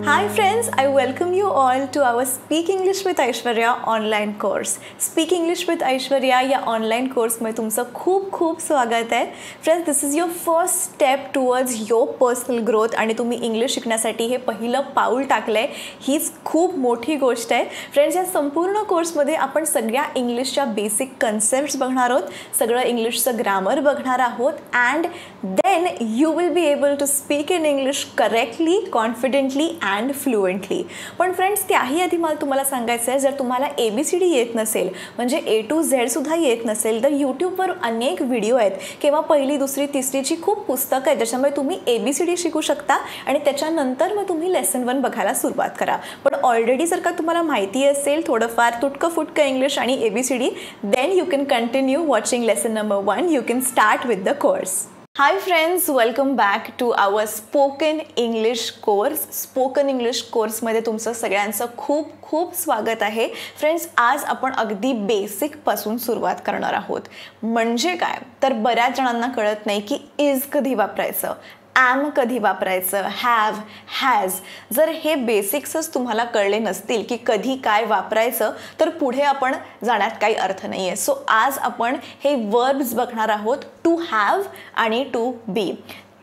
Hi friends, I welcome you all to our Speak English with Aishwarya online course. Speak English with Aishwarya या online कोर्समध्ये तुमचं खूप खूप स्वागत आहे. Friends, this is your first step towards your personal growth आणि तुम्ही English शिकण्यासाठी हे पहिलं पाऊल टाकलं आहे. हीच खूप मोठी गोष्ट आहे. फ्रेंड्स, या संपूर्ण कोर्समध्ये आपण सगळ्या इंग्लिशच्या बेसिक कन्सेप्ट्स बघणार आहोत, सगळं इंग्लिशचं ग्रामर बघणार आहोत and then you will be able to speak in English correctly, confidently and fluently. पण फ्रेंड्स, त्याही आधी मला तुम्हाला सांगायचं आहे, जर तुम्हाला ABCD येत नसेल, म्हणजे A to Z सुद्धा येत नसेल, तर यूट्यूबवर अनेक व्हिडिओ आहेत किंवा पहिली दुसरी तिसरीची खूप पुस्तकं आहेत ज्याच्यामुळे तुम्ही ABCD शिकू शकता आणि त्याच्यानंतर मग तुम्ही लेसन 1 बघायला सुरुवात करा. पण ऑलरेडी जर का तुम्हाला माहिती असेल थोडंफार तुटकं फुटकं इंग्लिश आणि ABCD, then you can continue watching lesson number 1. You can start with the course. Hi friends, welcome back to our spoken English course. Spoken English कोर्समध्ये तुमचं सगळ्यांचं खूप खूप स्वागत आहे. फ्रेंड्स, आज आपण अगदी बेसिकपासून सुरुवात करणार आहोत. म्हणजे काय तर बऱ्याच जणांना कळत नाही की इज कधी वापरायचं, ॲम कधी वापरायचं, हॅव, हॅज. जर हे बेसिक्सच तुम्हाला कळले नसतील की कधी काय वापरायचं तर पुढे आपण जाण्यात काही अर्थ नाही आहे. सो आज आपण हे वर्ब्स बघणार आहोत, टू हॅव आणि टू बी.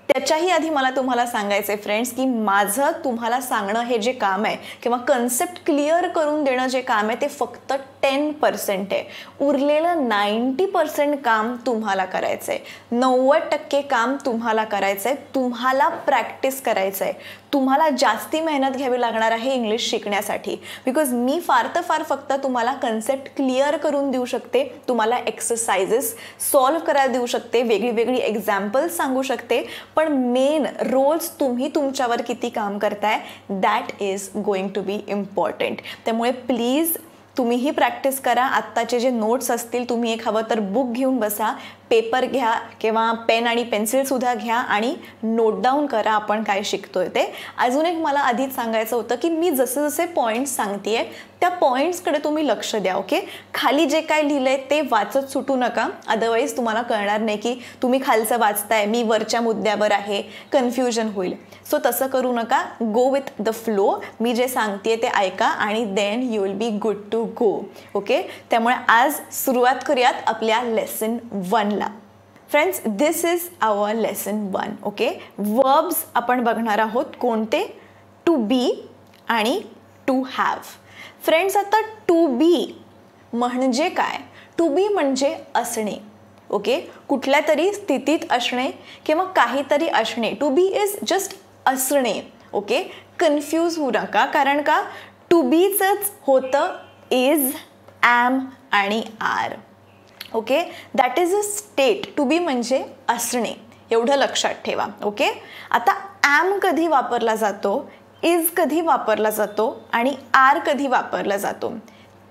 त्याच्याही आधी मला तुम्हाला सांगायचं आहे फ्रेंड्स की माझं तुम्हाला सांगणं हे जे काम आहे किंवा कन्सेप्ट क्लिअर करून देणं जे काम आहे ते फक्त 10% आहे. उरलेलं 90% काम तुम्हाला करायचं आहे. 90% काम तुम्हाला करायचं आहे. तुम्हाला प्रॅक्टिस करायचं आहे. तुम्हाला जास्ती मेहनत घ्यावी लागणार आहे इंग्लिश शिकण्यासाठी. बिकॉज मी फार तर फार फक्त तुम्हाला कन्सेप्ट क्लिअर करून देऊ शकते, तुम्हाला एक्सरसाइजेस सॉल्व्ह करायला देऊ शकते, वेगळी वेगळी एक्झाम्पल्स सांगू शकते. पण मेन रोज तुम्ही तुमच्यावर किती काम करताय that is going to be important. त्यामुळे प्लीज तुम्हीही प्रॅक्टिस करा. आत्ताचे जे नोट्स असतील तुम्ही एक हवं तर बुक घेऊन बसा, पेपर घ्या किंवा पेन आणि पेन्सिलसुद्धा घ्या आणि नोट डाऊन करा आपण काय शिकतोय ते. अजून एक मला आधीच सांगायचं होतं की मी जसे जसे पॉईंट्स सांगते त्या पॉईंट्सकडे तुम्ही लक्ष द्या. ओके, खाली जे काय लिहिलं आहे ते वाचत सुटू नका, अदरवाईज तुम्हाला कळणार नाही की तुम्ही खालचं वाचताय, मी वरच्या मुद्द्यावर आहे, कन्फ्युजन होईल. सो तसं करू नका. Go with the flow. मी जे सांगते ते ऐका आणि then you will be good to go. Okay, त्यामुळे आज सुरुवात करूयात आपल्या लेसन 1 ला. Friends, this is our lesson 1. Okay, verbs आपण बघणार आहोत. कोणते? टू बी आणि टू हॅव. फ्रेंड्स, आता टू बी म्हणजे काय? टू बी म्हणजे असणे. ओके, कुठल्या तरी स्थितीत असणे किंवा काहीतरी असणे. टू बी इज जस्ट असणे. ओके, कन्फ्यूज होऊ नका, कारण का टू बीचंच होतं इज, ॲम आणि are. Okay, that is a state. To be म्हणजे असणे, एवढं लक्षात ठेवा. ओके, आता ॲम कधी वापरला जातो, इज कधी वापरला जातो आणि आर कधी वापरला जातो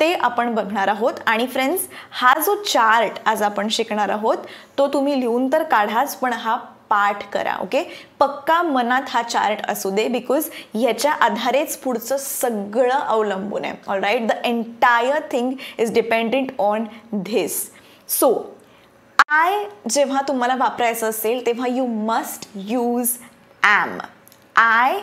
ते आपण बघणार आहोत. आणि फ्रेंड्स, हा जो चार्ट आज आपण शिकणार आहोत तो तुम्ही लिहून तर काढाच, पण हा पाठ करा. ओके, पक्का मनात हा चार्ट असू दे, बिकॉज ह्याच्या आधारेच पुढचं सगळं अवलंबून आहे. All right, the entire thing is dependent on this. So I जेव्हा तुम्हाला वापरायचं असेल तेव्हा you must use am. I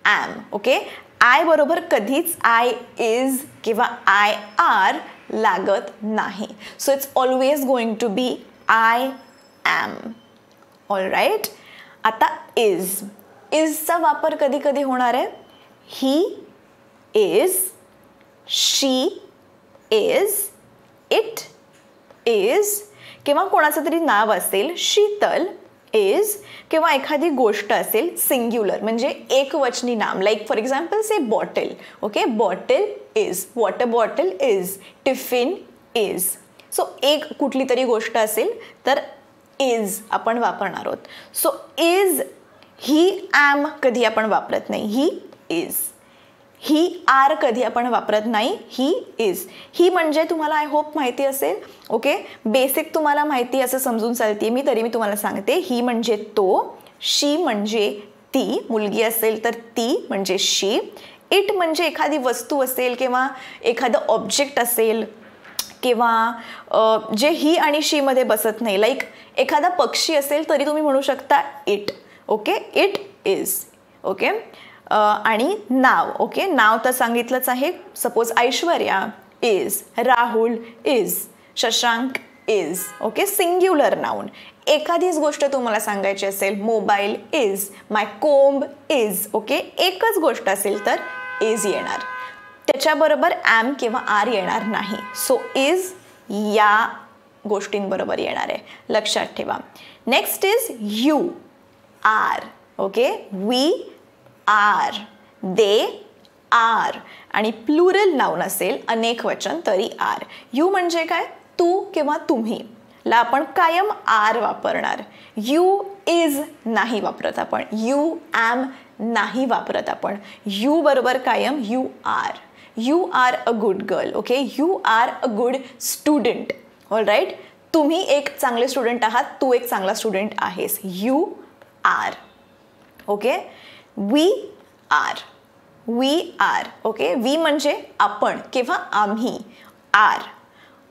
am. Okay, I बरोबर कधीच आय इज किंवा आय आर लागत नाही. So it's always going to be I am. All right, आता इज. इजचा वापर कधी कधी होणार आहे. He is, she is, it is, किंवा कोणाचं तरी नाव असेल, शीतल इज, किंवा एखादी गोष्ट असेल सिंग्युलर म्हणजे एकवचनी नाम, like for example say bottle. Okay, bottle is, water bottle is, tiffin is. So एक कुठली तरी गोष्ट असेल तर इज आपण वापरणार आहोत. सो इज, ही ॲम कधी आपण वापरत नाही, ही इज. ही आर कधी आपण वापरत नाही, ही इज. ही म्हणजे तुम्हाला आय होप माहिती असेल. ओके, बेसिक तुम्हाला माहिती असं समजून चालते मी, तरी मी तुम्हाला सांगते. ही म्हणजे तो, शी म्हणजे ती, मुलगी असेल तर ती म्हणजे शी. इट म्हणजे एखादी वस्तू असेल किंवा एखादं ऑब्जेक्ट असेल किंवा जे ही आणि शी मध्ये बसत नाही, लाईक एखादा पक्षी असेल तरी तुम्ही म्हणू शकता it. Okay, it is. Okay, आणि नाव. ओके, नाव तर सांगितलंच आहे. Suppose Aishwarya is, Rahul is, Shashank is. Okay, singular noun. एखादीच गोष्ट तुम्हाला सांगायची असेल, mobile is, my comb is. Okay, एकच गोष्ट असेल तर इज येणार, त्याच्याबरोबर ॲम किंवा आर येणार नाही. सो इज या गोष्टींबरोबर येणार आहे, लक्षात ठेवा. Next is you are. Okay, we are, they are. आणि प्लुरल नाउन असेल, अनेक वचन, तरी आर. यू म्हणजे काय, तू किंवा तुम्ही ला आपण कायम आर वापरणार. यू इज नाही वापरत आपण, यू ॲम नाही वापरत आपण. यू बरोबर कायम you are. You are a good girl. Okay, you are a good student. All right, तुम्ही एक चांगले स्टुडंट आहात, तू एक चांगला स्टुडंट आहेस. You are. Okay, we are, we are. Okay, we म्हणजे आपण किंवा आम्ही. आर.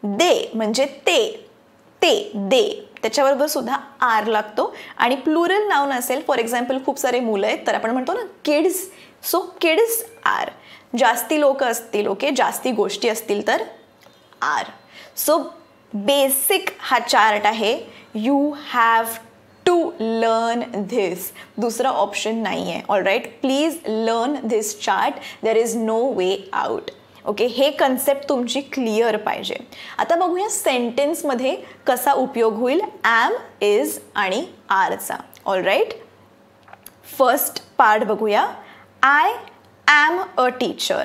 दे म्हणजे ते, ते, दे, त्याच्याबरोबर सुद्धा आर लागतो. आणि प्लुरल नाउन असेल, फॉर एक्झाम्पल खूप सारे मुलं आहेत तर आपण म्हणतो ना किड्स. So kids R. जास्ती लोक असतील, ओके, जास्ती गोष्टी असतील तर आर. सो बेसिक हा चार्ट आहे. You have to learn this, दुसरा ऑप्शन नाही आहे. All right, please learn this chart, there is no way out. Okay, हे कन्सेप्ट तुमची क्लिअर पाहिजे. आता बघूया सेंटेन्समध्ये कसा उपयोग होईल ॲम, इज आणि आरचा. ऑल राईट, फर्स्ट पार्ट बघूया. I am a teacher.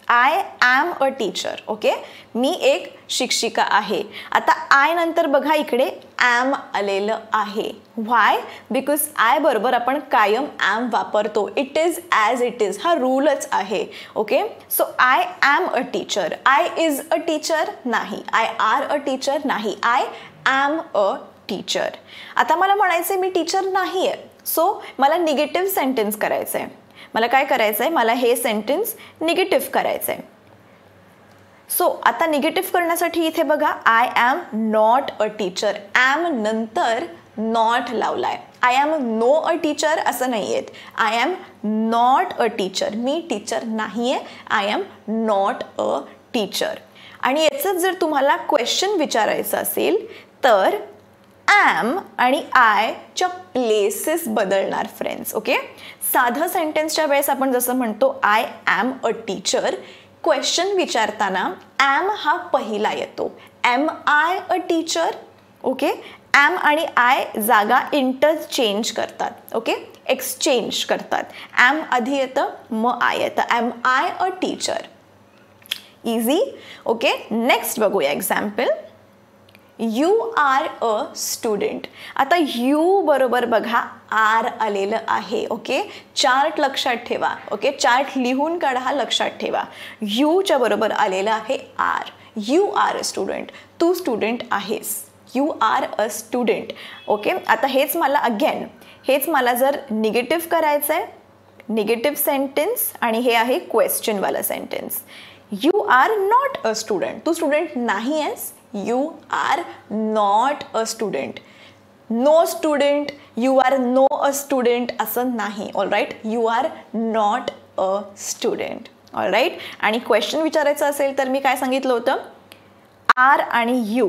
I am a teacher. Okay, मी एक शिक्षिका आहे. आता आय नंतर बघा इकडे ॲम आलेलं आहे. व्हाय? बिकॉज आय बरोबर आपण कायम ॲम वापरतो. It is as it is, हा रूलच आहे. Okay, so I am a teacher. I is a teacher नाही, आय आर अ टीचर नाही, आय ॲम अ टीचर. आता मला म्हणायचं आहे मी टीचर नाही आहे, सो मला निगेटिव्ह सेंटेन्स करायचं आहे. मला काय करायचं आहे, मला हे सेंटेन्स निगेटिव्ह करायचं आहे. सो आता निगेटिव्ह करण्यासाठी इथे बघा I am not a teacher. Am नंतर नॉट लावलाय. I am no a teacher असं नाही आहेत. I am not a teacher, मी टीचर नाही आहे. I am not a teacher. आणि याचं जर तुम्हाला क्वेश्चन विचारायचं असेल तर ॲम आणि आयच्या प्लेसेस बदलणार फ्रेंड्स. ओके, साधं सेंटेन्सच्या वेळेस आपण जसं म्हणतो I am a teacher, question विचारताना ॲम हा पहिला येतो. Am I a teacher. Okay, am आणि आय जागा इंटरचेंज करतात. ओके, एक्सचेंज करतात. ॲम आधी येतं मग आय येतं. Am I a teacher. Easy. Okay, next बघूया example. You are a student. आता यू बरोबर बघा आर आलेलं आहे. ओके, चार्ट लक्षात ठेवा. ओके, चार्ट लिहून काढा, लक्षात ठेवा. यूच्या बरोबर आलेलं आहे are. You are a student, तू स्टुडंट आहेस. You are a student. Okay, आता हेच मला जर निगेटिव्ह करायचं आहे, निगेटिव्ह सेंटेन्स, आणि हे आहे क्वेश्चनवाला sentence. You are not a student, तू स्टुडंट नाही आहेस. You are not a student. No student, you are no a student असं नाही. All right, you are not a student. All right, आणि क्वेश्चन विचारायचं असेल तर मी काय सांगितलं होतं, आर आणि यू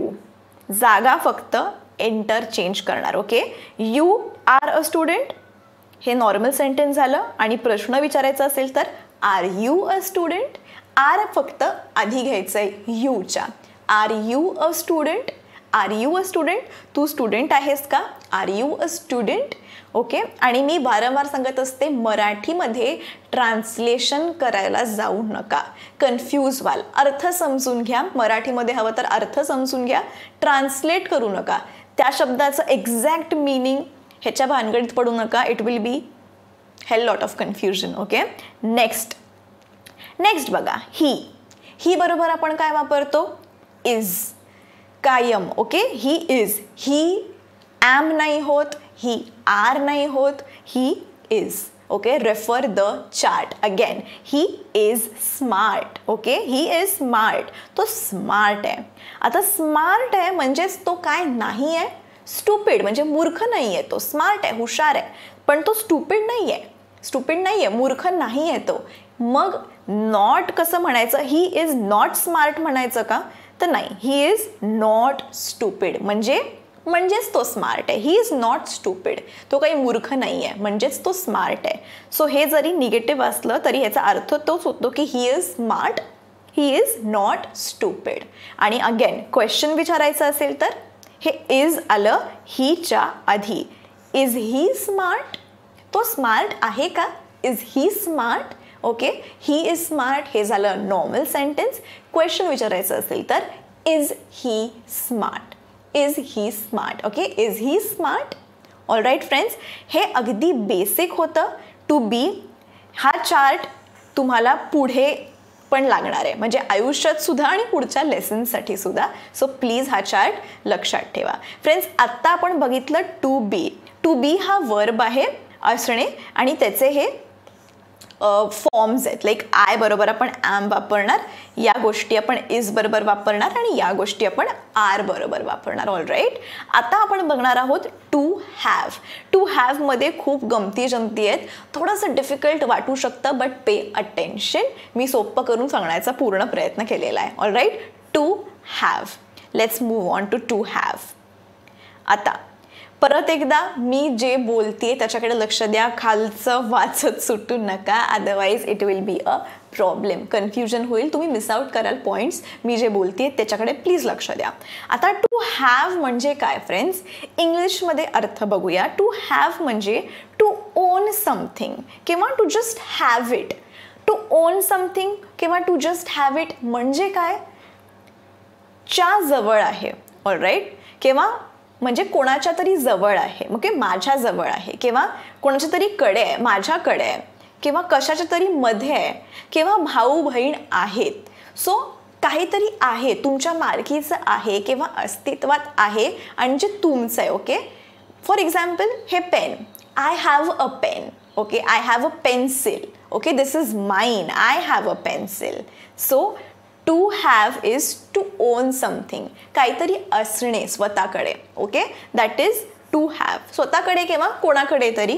जागा फक्त इंटरचेंज करणार. Okay, you are a student हे नॉर्मल सेंटेन्स झालं, आणि प्रश्न विचारायचा असेल तर are you a student. Are फक्त आधी घ्यायचं आहे यूच्या. Are you a student. Are you a student, तू स्टुडंट आहेस का. Are you a student. Okay, आणि मी वारंवार सांगत असते मराठीमध्ये ट्रान्सलेशन करायला जाऊ नका, कन्फ्यूज व्हाल. अर्थ समजून घ्या. मराठीमध्ये हवं तर अर्थ समजून घ्या, ट्रान्सलेट करू नका. त्या शब्दाचं एक्झॅक्ट मिनिंग ह्याच्या भानगडीत पडू नका. It will be hell lot of confusion. Okay, next बघा ही बरोबर आपण काय वापरतो, इज कायम. Okay, he is. He am नाही होत, ही आर नाही होत, he is. Okay, refer the chart again. He is smart. Okay, he is smart, तो स्मार्ट आहे. आता स्मार्ट आहे म्हणजेच तो काय नाही आहे, स्टुपिड म्हणजे मूर्ख नाही आहे. तो स्मार्ट आहे, हुशार आहे, पण तो स्टुपिड नाही आहे. स्टुपिड नाही आहे, मूर्ख नाही आहे तो. मग नॉट कसं म्हणायचं? ही इज नॉट स्मार्ट म्हणायचं का? तर नाही, ही इज नॉट स्टुपिड म्हणजेच तो स्मार्ट आहे. ही इज नॉट स्टुपिड, तो काही मूर्ख नाही आहे, म्हणजेच तो स्मार्ट आहे. सो हे जरी निगेटिव्ह असलं तरी ह्याचा अर्थ तोच होतो की he is smart, he is not stupid. आणि अगेन क्वेश्चन विचारायचं असेल तर हे इज आलं हीच्या आधी. Is he smart? तो स्मार्ट आहे का? Is he smart? Okay, he is smart हे झालं नॉर्मल सेंटेन्स. क्वेश्चन विचारायचं असेल तर is he smart? Is he smart? Okay, is he smart? All right friends, हे अगदी बेसिक होतं टू बी. हा चार्ट तुम्हाला पुढे पण लागणार आहे, म्हणजे आयुष्यात सुद्धा आणि पुढच्या लेसनसाठी सुद्धा. सो प्लीज हा चार्ट लक्षात ठेवा. फ्रेंड्स, आत्ता आपण बघितलं टू बी. टू बी हा वर्ब आहे, असणे, आणि त्याचे हे फॉर्म्स आहेत. लाईक आय बरोबर आपण ॲम वापरणार, या गोष्टी आपण इज बरोबर वापरणार, आणि या गोष्टी आपण आर बरोबर वापरणार. ऑल राईट, आता आपण बघणार आहोत टू हॅव. टू हॅवमध्ये खूप गमती जमती आहेत, थोडंसं डिफिकल्ट वाटू शकतं, बट पे अटेन्शन. मी सोपं करून सांगण्याचा पूर्ण प्रयत्न केलेला आहे. All right, to have. Let's move on to to have. आता परत एकदा मी जे बोलते त्याच्याकडे लक्ष द्या, खालचं वाचत सुटू नका, otherwise it will be a problem. Confusion होईल, तुम्ही मिस आउट कराल पॉईंट्स. मी जे बोलते त्याच्याकडे प्लीज लक्ष द्या. आता टू हॅव म्हणजे काय फ्रेंड्स? इंग्लिशमध्ये अर्थ बघूया. टू हॅव म्हणजे टू ओन समथिंग किंवा to just have it. To own something किंवा टू जस्ट हॅव इट म्हणजे काय? च्या जवळ आहे. ऑल राईट, किंवा म्हणजे कोणाच्या तरी जवळ आहे, ओके, माझ्या जवळ आहे, किंवा कोणाच्या तरी कडे आहे, माझ्याकडे आहे, किंवा कशाच्या तरी मध्ये आहे, किंवा भाऊ बहीण आहेत. सो काहीतरी आहे, तुमच्या मालकीचं आहे किंवा अस्तित्वात आहे आणि जे तुमचं आहे. ओके, फॉर एक्झाम्पल हे pen, I have a pen. Okay, I have a pencil. Okay, this is mine, I have a pencil. So to have is to own something, काहीतरी असणे स्वतःकडे. Okay, that is to have, स्वतःकडे किंवा कोणाकडे तरी.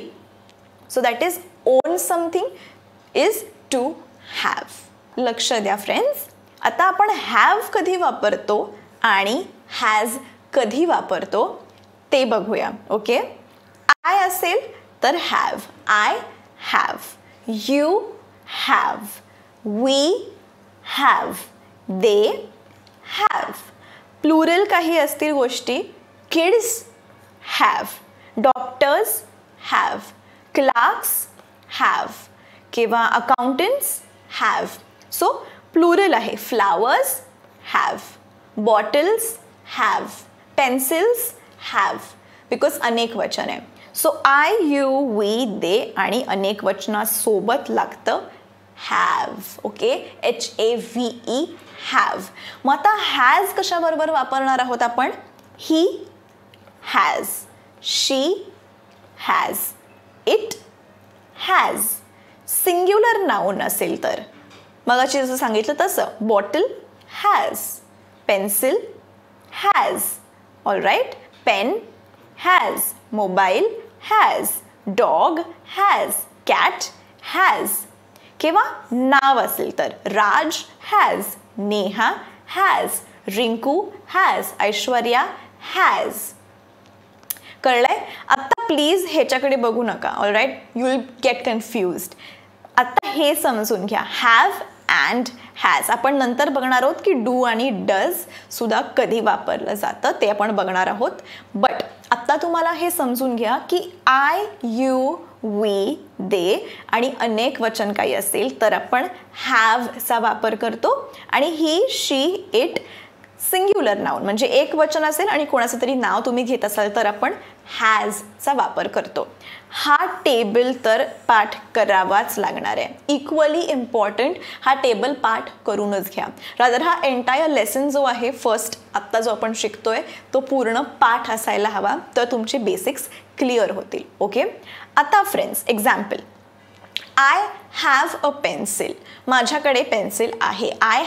So that is own something is to have. लक्ष द्या friends. आता आपण हॅव कधी वापरतो आणि हॅज कधी वापरतो ते बघूया. ओके, आय असेल तर have, I have, you have, we have, they have. Plural काही असतील गोष्टी, kids have, doctors have, clerks have किंवा accountants have. सो प्लुरल आहे. flowers have, bottles have, pencils have, because अनेक वचन आहे. सो आय, यू, वी, दे आणि अनेक वचनासोबत लागतं हॅव. Okay, HAVE, have. मग आता हॅज कशाबरोबर वापरणार आहोत आपण? He has, she has, it has. Singular noun असेल तर मगाशी जसं सांगितलं तसं, bottle has, pencil has. All right, pen has, mobile has, dog has, cat has. किंवा नाव असेल तर Raj has, Neha has, Rinku has, Aishwarya has. कळलंय? आता प्लीज ह्याच्याकडे बघू नका. All right, you will get confused. आता हे समजून घ्या, हॅव अँड हॅज. आपण नंतर बघणार आहोत की डू आणि डज सुद्धा कधी वापरलं जातं ते आपण बघणार आहोत. बट आत्ता तुम्हाला हे समजून घ्या की आय, यू, वी, दे आणि अनेक वचन काही असेल तर आपण हॅवचा वापर करतो. आणि ही, शी, इट सिंग्युलर नाउन म्हणजे एक वचन असेल आणि कोणाचं तरी नाव तुम्ही घेत असाल तर आपण हॅजचा वापर करतो. हा टेबल तर पाठ करावाच लागणार आहे. इक्वली इम्पॉर्टंट हा टेबल पाठ करूनच घ्या. रादर हा एंटायर लेसन जो आहे फर्स्ट आत्ता जो आपण शिकतोय तो पूर्ण पाठ असायला हवा, तर तुमचे बेसिक्स क्लिअर होतील. ओके, आता friends example, I have a pencil. माझ्याकडे पेन्सिल आहे. I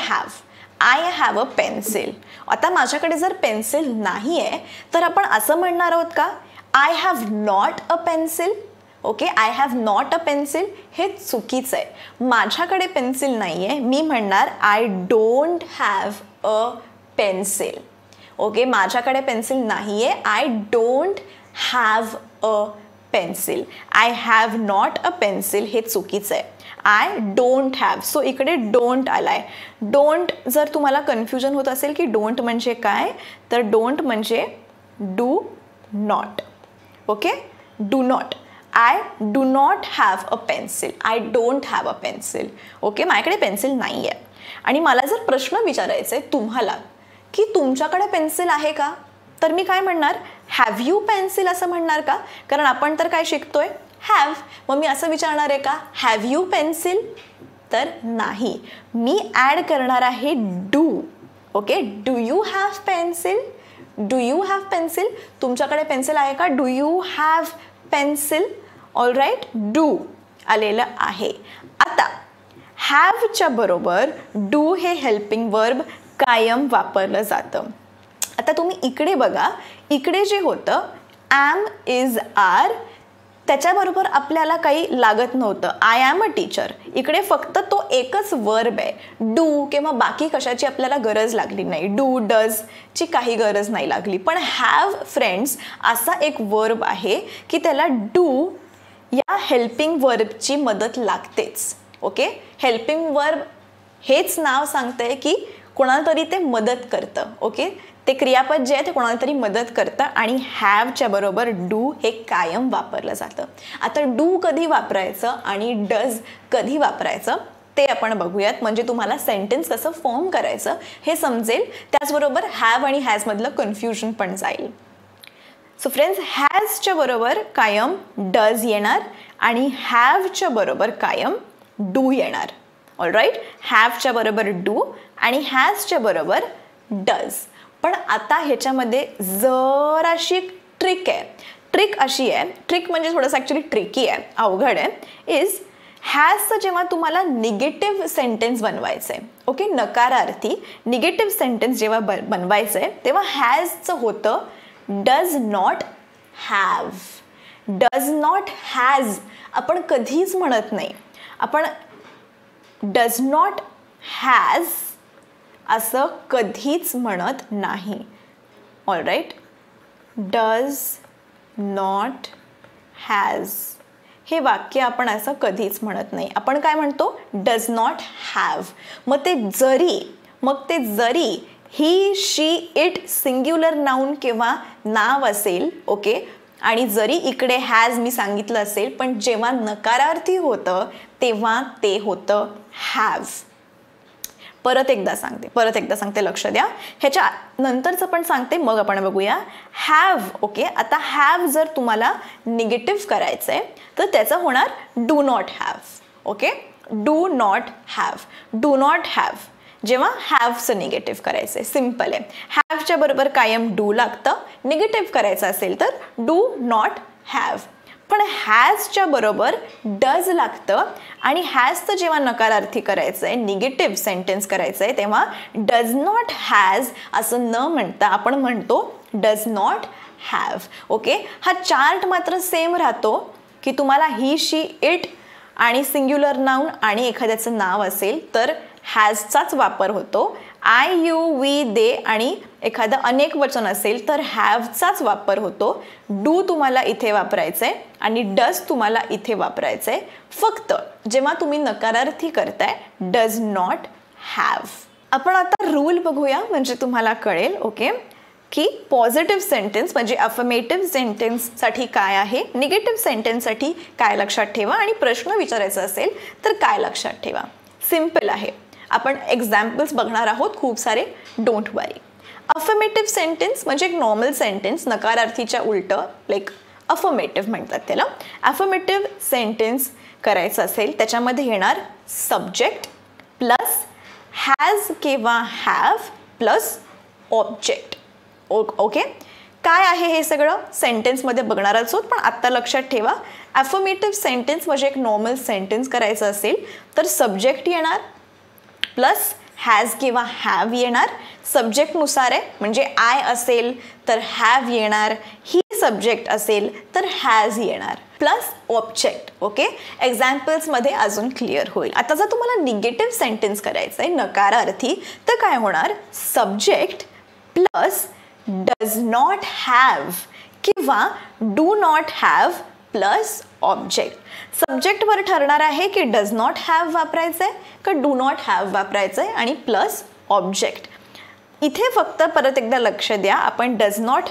have a pencil. आता माझ्याकडे जर पेन्सिल नाही आहे तर आपण असं म्हणणार आहोत का I have not a pencil? Okay. I have not a pencil हे चुकीचं आहे. माझ्याकडे पेन्सिल नाही आहे, मी म्हणणार I don't have a pencil. Okay, माझ्याकडे पेन्सिल नाही आहे, I don't have a pencil. I have not a pencil हे चुकीचं आहे. I don't have. सो इकडे डोंट आलाय. डोंट जर तुम्हाला कन्फ्युजन होत असेल की डोंट म्हणजे काय, तर डोंट म्हणजे do not. Okay, do not. I do not have a pencil. I don't have a pencil. Okay, माझ्याकडे पेन्सिल नाही आहे. आणि मला जर प्रश्न विचारायचा आहे तुम्हाला की तुमच्याकडे पेन्सिल आहे का, तर मी काय म्हणणार, हॅव यू पेन्सिल असं म्हणणार का, कारण आपण तर काय शिकतोय, हॅव. मग मी असं विचारणार आहे का, हॅव यू पेन्सिल, तर नाही. मी ॲड करणार आहे do. Okay, do you have pencil. Do you have pencil. तुमच्याकडे पेन्सिल आहे का, do you have pencil. All right, do आलेलं आहे. आता हॅवच्या बरोबर डू हे हेल्पिंग वर्ब कायम वापरलं जातं. आता तुम्ही इकडे बघा, इकडे जे होतं ॲम इज आर, त्याच्याबरोबर आपल्याला काही लागत नव्हतं. I am a teacher. इकडे फक्त तो एकच वर्ब आहे. डू किंवा बाकी कशाची आपल्याला गरज लागली नाही. डू डजची काही गरज नाही लागली. पण हॅव फ्रेंड्स असा एक वर्ब आहे की त्याला डू या हेल्पिंग वर्बची मदत लागतेच. ओके, हेल्पिंग वर्ब हेच नाव सांगतंय की कोणाला तरी ते मदत करतं. ओके, ते क्रियापद जे आहे ते कोणाला तरी मदत करतं आणि हॅवच्या बरोबर डू हे कायम वापरलं जातं. आता डू कधी वापरायचं आणि डज कधी वापरायचं ते आपण बघूयात, म्हणजे तुम्हाला सेंटेन्स कसं फॉर्म करायचं हे समजेल. त्याचबरोबर हॅव आणि हॅजमधलं कन्फ्युजन पण जाईल. सो फ्रेंड्स, हॅजच्या बरोबर कायम डज येणार आणि हॅवच्या बरोबर कायम डू येणार. ऑल राईट, हॅवच्या बरोबर डू आणि हॅजच्या बरोबर डज. पण आता ह्याच्यामध्ये जराशी ट्रिक आहे. ट्रिक अशी आहे, ट्रिक म्हणजे थोडंसं ॲक्च्युली ट्रिकी आहे, अवघड आहे. इज हॅजचं जेव्हा तुम्हाला निगेटिव्ह सेंटेन्स बनवायचं आहे, ओके, नकारार्थी निगेटिव्ह सेंटेन्स जेव्हा बनवायचं आहे तेव्हा हॅजचं होतं does not have. Does not has आपण कधीच म्हणत नाही. आपण डज नॉट हॅज असं कधीच म्हणत नाही. All right, does not has हे वाक्य आपण असं कधीच म्हणत नाही. आपण काय म्हणतो, डज नॉट हॅव. मग ते जरी ही शी इट सिंग्युलर नाऊन किंवा नाव असेल, ओके, आणि जरी इकडे हॅज मी सांगितलं असेल, पण जेव्हा नकारार्थी होतं तेव्हा ते होतं हॅव. परत एकदा सांगते, लक्ष द्या. ह्याच्या नंतरचं पण सांगते, मग आपण बघूया. हॅव, ओके, आता हॅव जर तुम्हाला निगेटिव्ह करायचं आहे तर त्याचं होणार do not have. Okay, do not have. Do not have जेव्हा हॅवचं निगेटिव्ह करायचं आहे, सिम्पल आहे. हॅवच्या बरोबर कायम डू लागतं. निगेटिव्ह करायचं असेल तर डू नॉट हॅव. पण हॅजच्या बरोबर डज लागतं आणि हॅजचं जेव्हा नकारार्थी करायचं आहे, निगेटिव्ह सेंटेन्स करायचं आहे, तेव्हा डज नॉट हॅज असं न म्हणता आपण म्हणतो डज नॉट हॅव. ओके, हा चार्ट मात्र सेम राहतो की तुम्हाला ही शी इट आणि सिंग्युलर नाऊन आणि एखाद्याचं नाव असेल तर हॅजचाच वापर होतो. आय यू वी दे आणि एखादं अनेक वचन असेल तर हॅवचाच वापर होतो. डू तुम्हाला इथे वापरायचं आहे आणि डज तुम्हाला इथे वापरायचं आहे. फक्त जेव्हा तुम्ही नकारार्थी करताय डज नॉट हॅव. आपण आता रूल बघूया म्हणजे तुम्हाला कळेल, ओके, की पॉझिटिव्ह सेंटेन्स म्हणजे अफर्मेटिव्ह सेंटेन्ससाठी काय आहे, निगेटिव्ह सेंटेन्ससाठी काय लक्षात ठेवा आणि प्रश्न विचारायचा असेल तर काय लक्षात ठेवा. सिम्पल आहे. आपण एक्झाम्पल्स बघणार आहोत खूप सारे, डोंट वरी. अफर्मेटिव्ह सेंटेन्स म्हणजे एक नॉर्मल सेंटेन्स, नकारार्थीच्या उलटं, लाईक अफर्मेटिव्ह म्हणतात त्याला. अफर्मेटिव्ह सेंटेन्स करायचं असेल त्याच्यामध्ये येणार सब्जेक्ट प्लस हॅज किंवा हॅव प्लस ऑब्जेक्ट. ओके, काय आहे हे सगळं सेंटेन्समध्ये बघणारच आहोत, पण आत्ता लक्षात ठेवा. अफर्मेटिव्ह सेंटेन्स म्हणजे एक नॉर्मल सेंटेन्स करायचं असेल तर सब्जेक्ट येणार प्लस हॅज किंवा हॅव येणार. सब्जेक्टनुसार आहे, म्हणजे आय असेल तर हॅव येणार, ही सब्जेक्ट असेल तर हॅज येणार, प्लस ऑब्जेक्ट. ओके, एक्झाम्पल्समध्ये अजून क्लिअर होईल. आता जर तुम्हाला निगेटिव्ह सेंटेन्स करायचं आहे नकारार्थी, तर काय होणार? Subject plus does not have किंवा do not have plus object. सब्जेक्टवर ठरणार आहे की डज नॉट हॅव वापरायचं आहे का डू नॉट हॅव वापरायचं आहे आणि प्लस ऑब्जेक्ट. इथे फक्त परत एकदा लक्ष द्या, आपण डज नॉट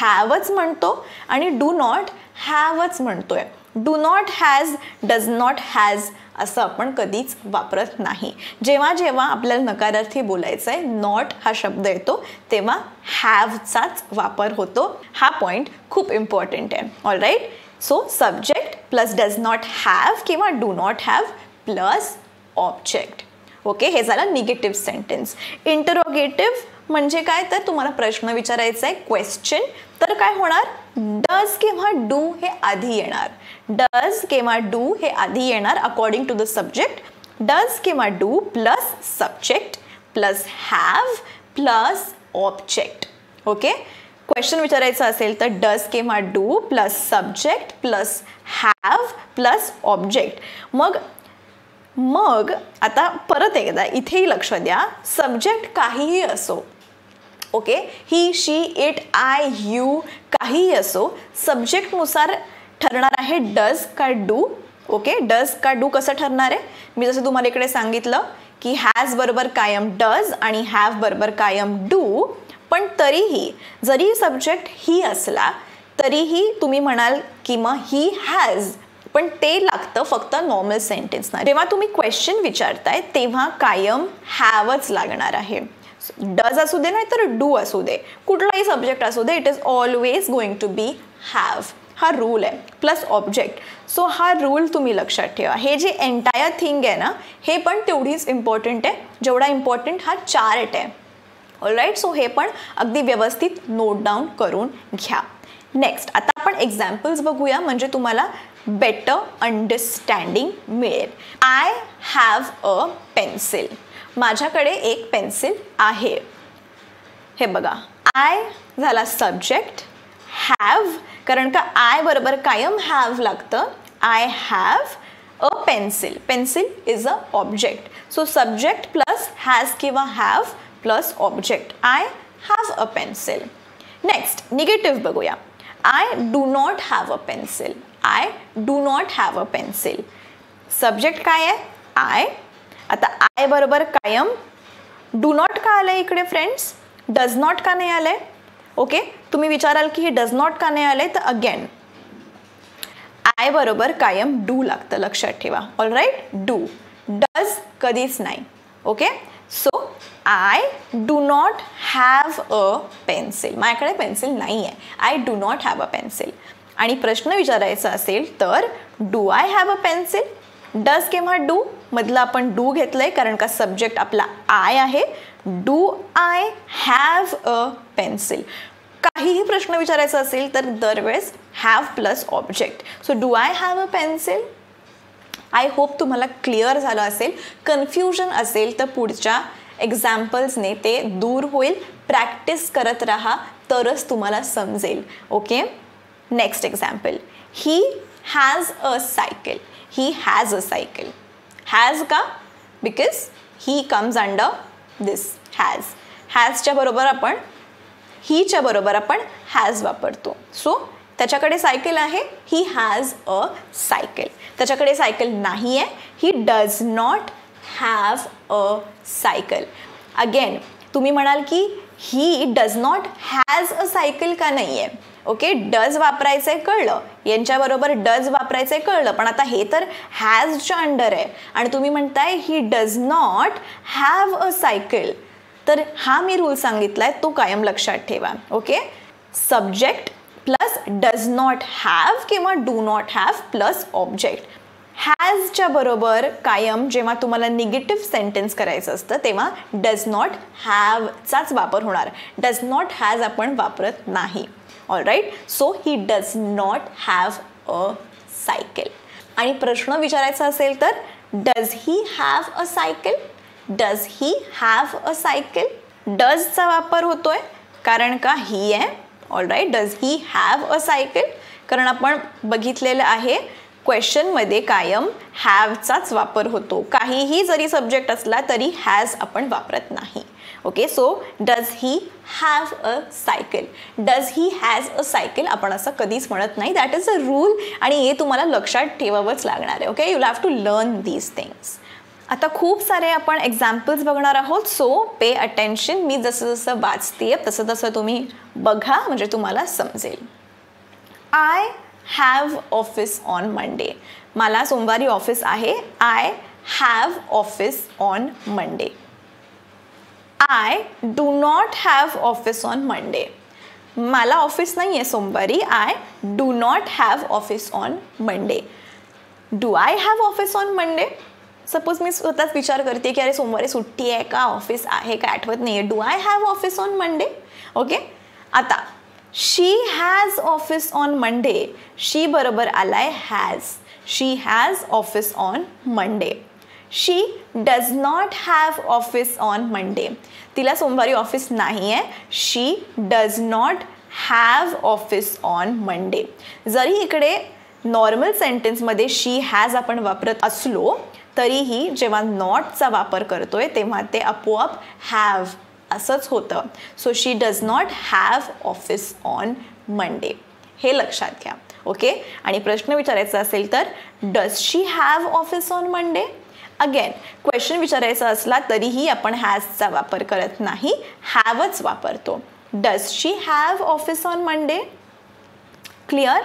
हॅवच म्हणतो आणि डू नॉट हॅवच म्हणतोय. Do not has, does not has असं आपण कधीच वापरत नाही. जेव्हा जेव्हा आपल्याला नकारार्थी बोलायचं आहे, नॉट हा शब्द येतो तेव्हा हॅवचाच वापर होतो. हा पॉईंट खूप इम्पॉर्टंट आहे. All right, so subject plus does not have किंवा do not have plus object. Okay, हे झालं निगेटिव्ह सेंटेन्स. इंटरोगेटिव्ह म्हणजे काय? तर तुम्हाला प्रश्न विचारायचा आहे, क्वेश्चन. तर काय होणार? डज किंवा डू हे आधी येणार. डज किंवा डू हे आधी येणार according to the subject. Does किंवा do plus subject plus have plus object. Okay, question विचारायचं असेल तर डज किंवा do plus subject plus have plus object. मग आता परत एकदा इथेही लक्ष द्या, सब्जेक्ट काहीही असो. Okay, he, she, it, I, you काहीही असो, सब्जेक्टनुसार ठरणार आहे डज का डू. ओके, डज का डू कसं ठरणार आहे? मी जसं तुम्हाला इकडे सांगितलं की हॅज बरोबर कायम डज आणि हॅव बरोबर कायम डू. पण तरीही जरी सब्जेक्ट ही असला तरीही तुम्ही म्हणाल की मग ही हॅज, पण ते लागतं फक्त नॉर्मल सेंटेन्सना. जेव्हा तुम्ही क्वेश्चन विचारताय तेव्हा कायम हॅवच लागणार आहे. डज असू दे नाही तर डू असू दे, कुठलाही सब्जेक्ट असू दे, it is always going to be have. हा रूल आहे. Plus object. सो हा रूल तुम्ही लक्षात ठेवा. हे जे एंटायर थिंग आहे ना, हे पण तेवढीच इम्पॉर्टंट आहे जेवढा इम्पॉर्टंट हा चार्ट आहे. ऑल राईट, सो हे पण अगदी व्यवस्थित नोट डाऊन करून घ्या. नेक्स्ट, आता आपण एक्झाम्पल्स बघूया म्हणजे तुम्हाला बेटर अंडरस्टँडिंग मिळेल. I have a pencil. माझ्याकडे एक पेन्सिल आहे. हे बघा, आय झाला सब्जेक्ट, हॅव कारण का आय बरोबर कायम हॅव लागतं. I have a pencil. Pencil is a object. So subject plus has किंवा have plus object. I have a pencil. Next, negative बघूया. I do not have a pencil. I do not have a pencil. Subject काय आहे? I. आता I बरोबर कायम do not का आलंय इकडे फ्रेंड्स? डज नॉट का नाही आलंय? ओके, तुम्ही विचाराल की हे डज नॉट का नाही आलंय, तर अगेन आय बरोबर कायम डू लागतं, लक्षात ठेवा. All right, do. डज कधीच नाही. Okay, so I do not have a pencil. माझ्याकडे पेन्सिल नाही आहे. I do not have a pencil. आणि प्रश्न विचारायचा असेल तर do I have a pencil. Does किंवा डू मधला आपण डू घेतलंय कारण का सब्जेक्ट आपला आय आहे. Do I have a pencil. काहीही प्रश्न विचारायचा असेल तर दरवेळेस have plus object. So do I have a pencil. I hope तुम्हाला क्लिअर झालं असेल. कन्फ्युजन असेल तर पुढच्या एक्झाम्पल्सने ते दूर होईल. प्रॅक्टिस करत राहा तरच तुम्हाला समजेल. Okay, next example. He has a cycle. He has a cycle. Has का? Because he comes under this has. हॅजच्या बरोबर आपण, हीच्या बरोबर आपण हॅज वापरतो. सो त्याच्याकडे सायकल आहे. ही हॅज अ सायकल. त्याच्याकडे सायकल नाही आहे. ही does not have a cycle. Again तुम्ही म्हणाल की ही does not has a cycle का नाही आहे? ओके, डज वापरायचं आहे कळलं, यांच्याबरोबर डज वापरायचं आहे कळलं, पण आता हे तर हॅजच्या अंडर आहे आणि तुम्ही म्हणताय he does not have a cycle. तर हा मी रूल सांगितलाय तो कायम लक्षात ठेवा. Okay, subject plus does not have किंवा do not have plus object. हॅजच्या बरोबर कायम जेव्हा तुम्हाला निगेटिव्ह सेंटेन्स करायचं असतं तेव्हा डज नॉट हॅवचाच वापर होणार. डज नॉट हॅज आपण वापरत नाही. All right, so he does not have a cycle. आणि प्रश्न विचारायचा असेल तर does he have a cycle. Does he have a cycle. डजचा वापर होतोय कारण का ही आहे. All right, does he have a cycle. कारण आपण बघितलेलं आहे क्वेश्चनमध्ये कायम हॅवचाच वापर होतो. काहीही जरी सब्जेक्ट असला तरी हॅज आपण वापरत नाही. Okay, so does he have a cycle, does he has a cycle आपण असं कधीच म्हणत नाही. दॅट इज अ रूल आणि हे तुम्हाला लक्षात ठेवावंच लागणार आहे. Okay, you have to learn these things. आता खूप सारे आपण एक्झाम्पल्स बघणार आहोत, सो पे अटेन्शन. मी जसं जसं वाचते तसं तसं तुम्ही बघा म्हणजे तुम्हाला समजेल. I have office on Monday. मला सोमवारी ऑफिस आहे. I have office on Monday. I do not have office on Monday. मला ऑफिस नाही आहे सोमवारी. I do not have office on Monday. Do I have office on Monday. Suppose मी स्वतःच विचार करते की अरे सोमवारी सुट्टी आहे का, ऑफिस आहे का, आठवत नाही आहे. Do I have office on Monday. Okay, आता she has office on Monday. She बरोबर आलाय has. She has office on Monday. She does not have office on Monday. तिला सोमवारी ऑफिस नाही आहे. She does not have office on Monday. जरी इकडे normal सेंटेन्समध्ये she has आपण वापरत असलो तरीही जेव्हा नॉटचा वापर करतोय तेव्हा ते आपोआप हॅव असंच होतं. So she does not have office on Monday. हे लक्षात घ्या. ओके, आणि प्रश्न विचारायचा असेल तर does she have office on Monday. Again question विचारायचा असला तरीही आपण हॅजचा वापर करत नाही, हॅवच वापरतो. Does she have office on Monday. Clear.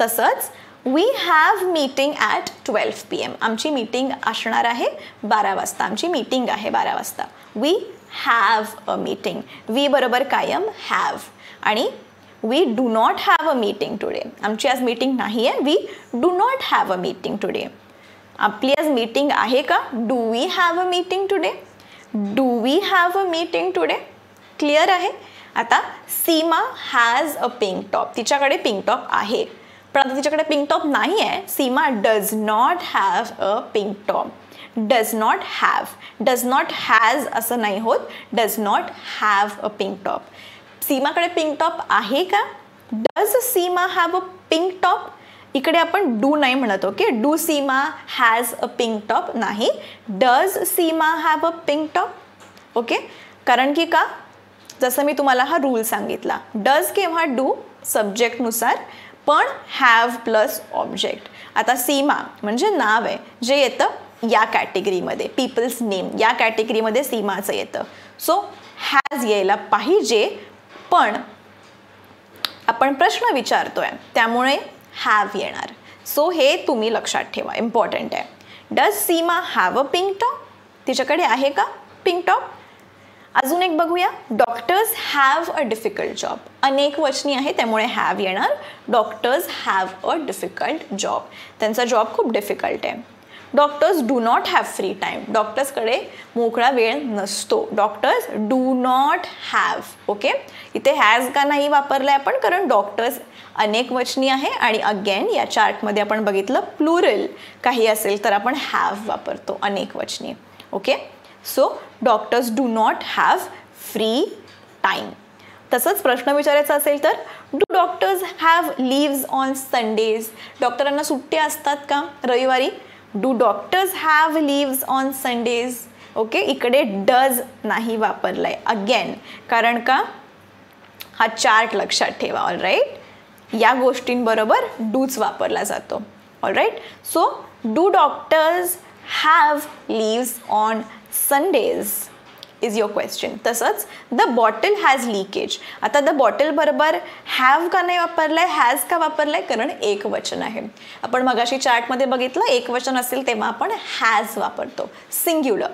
तसंच we have meeting at 12 PM. आमची मीटिंग असणार आहे 12 वाजता. आमची मीटिंग आहे 12 वाजता. We have a meeting. We बरोबर कायम हॅव. आणि we do not have a meeting today. आमची आज मीटिंग नाही आहे. We do not have a meeting today. आपली आज मीटिंग आहे का. Do we have a meeting today. Do we have a meeting today. Clear आहे. आता Seema has a pink top. तिच्याकडे पिंक टॉप आहे, पण आता तिच्याकडे पिंक टॉप नाही आहे. Seema does not have a pink top. Does not have, does not has असं नाही होत. Does not have a pink top. सीमाकडे पिंक टॉप आहे का. Does Seema have a pink top. इकडे आपण डू नाही म्हणत. Okay, do Seema has a pink top नाही. Does Seema have a pink top. Okay, कारण की का, जसं मी तुम्हाला हा रूल सांगितला, डज किंवा डू सब्जेक्टनुसार, पण हॅव प्लस ऑब्जेक्ट. आता सीमा म्हणजे नाव आहे जे येतं या कॅटेगरीमध्ये, पीपल्स नेम या कॅटेगरीमध्ये सीमाचं येतं. सो हॅज यायला पाहिजे, पण आपण प्रश्न विचारतोय त्यामुळे हॅव येणार. सो हे तुम्ही लक्षात ठेवा, इम्पॉर्टंट आहे. Does Seema have a pink top. तिच्याकडे आहे का पिंक टॉप. अजून एक बघूया. Doctors have a difficult job. अनेक वचनी आहे त्यामुळे हॅव येणार. Doctors have a difficult job. त्यांचा जॉब खूप डिफिकल्ट आहे. Doctors do not have free time. डॉक्टर्सकडे मोकळा वेळ नसतो. Doctors do not have. Okay, इथे हॅज का नाही वापरलं आहे आपण, कारण डॉक्टर्स अनेक वचनी आहे आणि अगेन या चार्टमध्ये आपण बघितलं प्लुरल काही असेल तर आपण हॅव वापरतो अनेक वचनी. Okay, so doctors do not have free time. तसंच प्रश्न विचारायचा असेल तर do doctors have leaves on Sundays. डॉक्टरांना सुट्ट्या असतात का रविवारी. Do doctors have leaves on Sundays. Okay, इकडे डज नाही वापरलाय अगेन, कारण का हा चार्ट लक्षात ठेवा. ऑल राईट, या गोष्टींबरोबर डूच वापरला जातो. All right, so do doctors have leaves on Sundays is your question. तसंच the bottle has leakage. आता the bottle बरोबर have का नाही वापरलाय, has का वापरलाय, कारण एक वचन आहे. आपण मगाशी चार्टमध्ये बघितलं एक वचन असेल तेव्हा आपण has वापरतो, singular.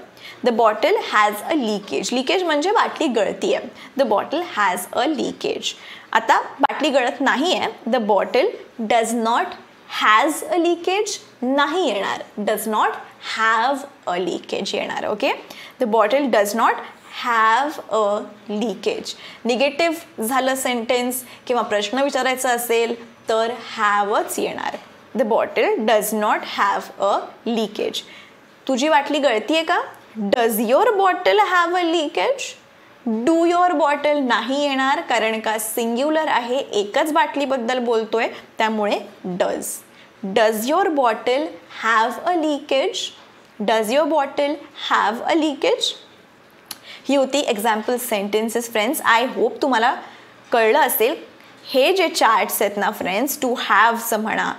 The bottle has a leakage. Leakage म्हणजे बाटली गळती आहे. The bottle has a leakage. आता बाटली गळत नाही आहे. The bottle does not has a leakage नाही येणार. Does not have a leakage येणार. Okay, the bottle does not have a leakage. Negative झालं सेंटेन्स किंवा प्रश्न विचारायचा असेल तर हॅवच येणार. The bottle does not have a leakage. तुझी बाटली गळतीये का. Does your bottle have a leakage. Do your bottle नाही येणार, कारण का सिंग्युलर आहे, एकच बाटलीबद्दल बोलतोय, त्यामुळे does. Does your bottle have a leakage? Does your bottle have a leakage? ही होती example sentences friends. I hope तुम्हाला कळलं असेल. हे जे चार्ट्स आहेत ना फ्रेंड्स, टू हॅवचं म्हणा,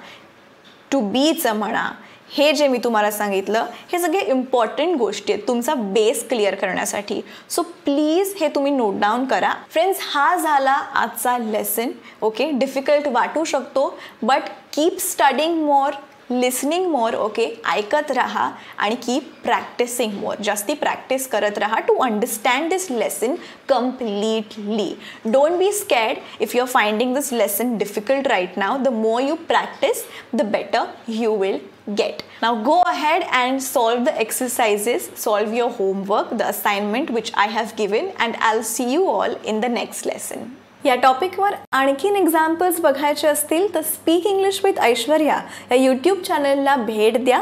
टू बीचं म्हणा, हे जे मी तुम्हाला सांगितलं, हे सगळे इम्पॉर्टंट गोष्टी आहेत तुमचा बेस क्लिअर करण्यासाठी. सो प्लीज हे तुम्ही नोट डाऊन करा. फ्रेंड्स, हा झाला आजचा लेसन. ओके, डिफिकल्ट वाटू शकतो, but keep studying more, listening more. Okay, ऐकत राहा आणि कीप प्रॅक्टिसिंग मोर. जास्ती प्रॅक्टिस करत राहा to understand this lesson completely. Don't be scared if you are finding this lesson difficult right now. The more you practice, the better you will get. Now go ahead and solve the exercises, solve your homework, the assignment which I have given, and I'll see you all in the next lesson. या टॉपिकवर आणखीन examples बघायचे असतील तर speak English with Aishwarya या YouTube चॅनलला भेट द्या.